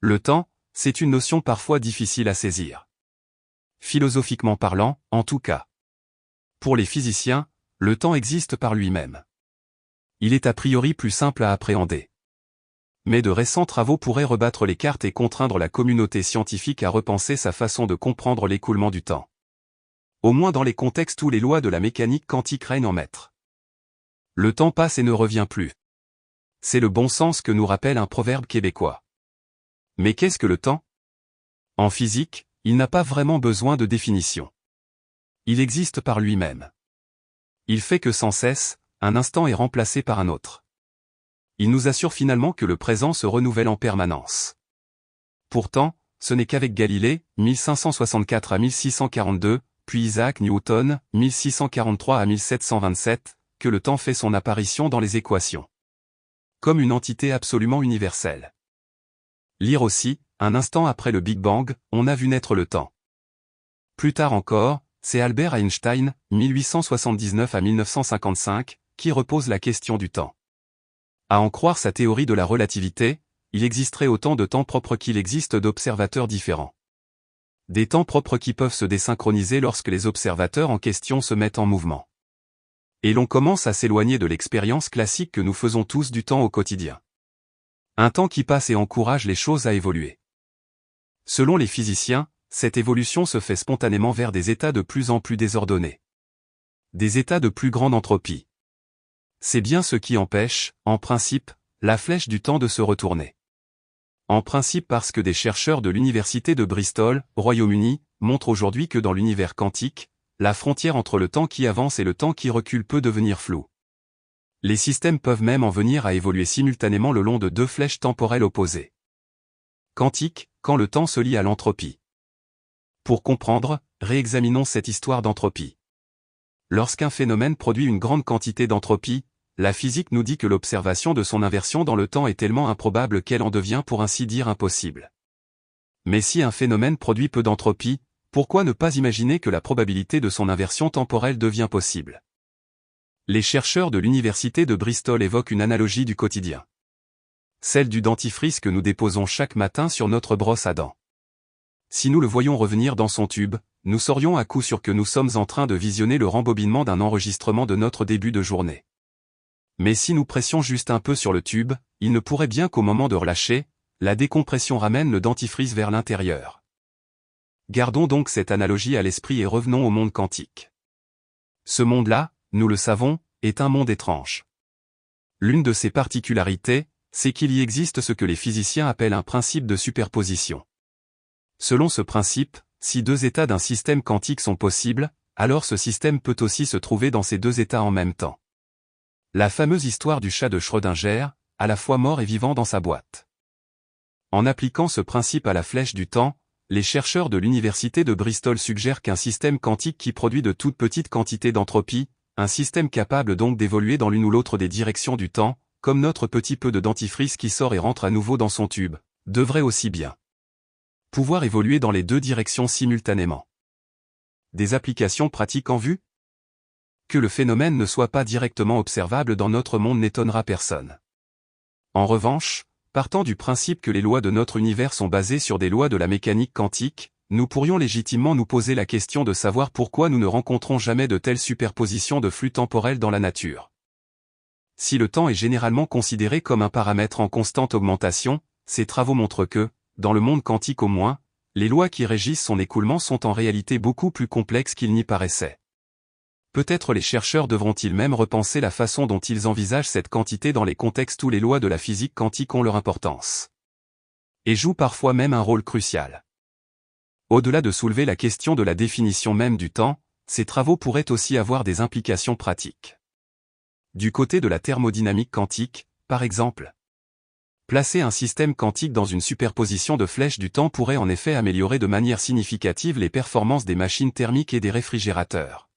Le temps, c'est une notion parfois difficile à saisir. Philosophiquement parlant, en tout cas. Pour les physiciens, le temps existe par lui-même. Il est a priori plus simple à appréhender. Mais de récents travaux pourraient rebattre les cartes et contraindre la communauté scientifique à repenser sa façon de comprendre l'écoulement du temps. Au moins dans les contextes où les lois de la mécanique quantique règnent en maître. Le temps passe et ne revient plus. C'est le bon sens que nous rappelle un proverbe québécois. Mais qu'est-ce que le temps? En physique, il n'a pas vraiment besoin de définition. Il existe par lui-même. Il fait que sans cesse, un instant est remplacé par un autre. Il nous assure finalement que le présent se renouvelle en permanence. Pourtant, ce n'est qu'avec Galilée, 1564 à 1642, puis Isaac Newton, 1643 à 1727, que le temps fait son apparition dans les équations. Comme une entité absolument universelle. Lire aussi, un instant après le Big Bang, on a vu naître le temps. Plus tard encore, c'est Albert Einstein, 1879 à 1955, qui repose la question du temps. À en croire sa théorie de la relativité, il existerait autant de temps propres qu'il existe d'observateurs différents. Des temps propres qui peuvent se désynchroniser lorsque les observateurs en question se mettent en mouvement. Et l'on commence à s'éloigner de l'expérience classique que nous faisons tous du temps au quotidien. Un temps qui passe et encourage les choses à évoluer. Selon les physiciens, cette évolution se fait spontanément vers des états de plus en plus désordonnés. Des états de plus grande entropie. C'est bien ce qui empêche, en principe, la flèche du temps de se retourner. En principe parce que des chercheurs de l'université de Bristol, au Royaume-Uni, montrent aujourd'hui que dans l'univers quantique, la frontière entre le temps qui avance et le temps qui recule peut devenir floue. Les systèmes peuvent même en venir à évoluer simultanément le long de deux flèches temporelles opposées. Quantique, quand le temps se lie à l'entropie. Pour comprendre, réexaminons cette histoire d'entropie. Lorsqu'un phénomène produit une grande quantité d'entropie, la physique nous dit que l'observation de son inversion dans le temps est tellement improbable qu'elle en devient pour ainsi dire impossible. Mais si un phénomène produit peu d'entropie, pourquoi ne pas imaginer que la probabilité de son inversion temporelle devient possible? Les chercheurs de l'université de Bristol évoquent une analogie du quotidien. Celle du dentifrice que nous déposons chaque matin sur notre brosse à dents. Si nous le voyions revenir dans son tube, nous saurions à coup sûr que nous sommes en train de visionner le rembobinement d'un enregistrement de notre début de journée. Mais si nous pressions juste un peu sur le tube, il ne pourrait bien qu'au moment de relâcher, la décompression ramène le dentifrice vers l'intérieur. Gardons donc cette analogie à l'esprit et revenons au monde quantique. Ce monde-là, nous le savons, est un monde étrange. L'une de ses particularités, c'est qu'il y existe ce que les physiciens appellent un principe de superposition. Selon ce principe, si deux états d'un système quantique sont possibles, alors ce système peut aussi se trouver dans ces deux états en même temps. La fameuse histoire du chat de Schrödinger, à la fois mort et vivant dans sa boîte. En appliquant ce principe à la flèche du temps, les chercheurs de l'université de Bristol suggèrent qu'un système quantique qui produit de toutes petites quantités d'entropie, un système capable donc d'évoluer dans l'une ou l'autre des directions du temps, comme notre petit peu de dentifrice qui sort et rentre à nouveau dans son tube, devrait aussi bien pouvoir évoluer dans les deux directions simultanément. Des applications pratiques en vue? Que le phénomène ne soit pas directement observable dans notre monde n'étonnera personne. En revanche, partant du principe que les lois de notre univers sont basées sur des lois de la mécanique quantique, nous pourrions légitimement nous poser la question de savoir pourquoi nous ne rencontrons jamais de telles superpositions de flux temporels dans la nature. Si le temps est généralement considéré comme un paramètre en constante augmentation, ces travaux montrent que, dans le monde quantique au moins, les lois qui régissent son écoulement sont en réalité beaucoup plus complexes qu'il n'y paraissait. Peut-être les chercheurs devront-ils même repenser la façon dont ils envisagent cette quantité dans les contextes où les lois de la physique quantique ont leur importance. Et jouent parfois même un rôle crucial. Au-delà de soulever la question de la définition même du temps, ces travaux pourraient aussi avoir des implications pratiques. Du côté de la thermodynamique quantique, par exemple. Placer un système quantique dans une superposition de flèches du temps pourrait en effet améliorer de manière significative les performances des machines thermiques et des réfrigérateurs.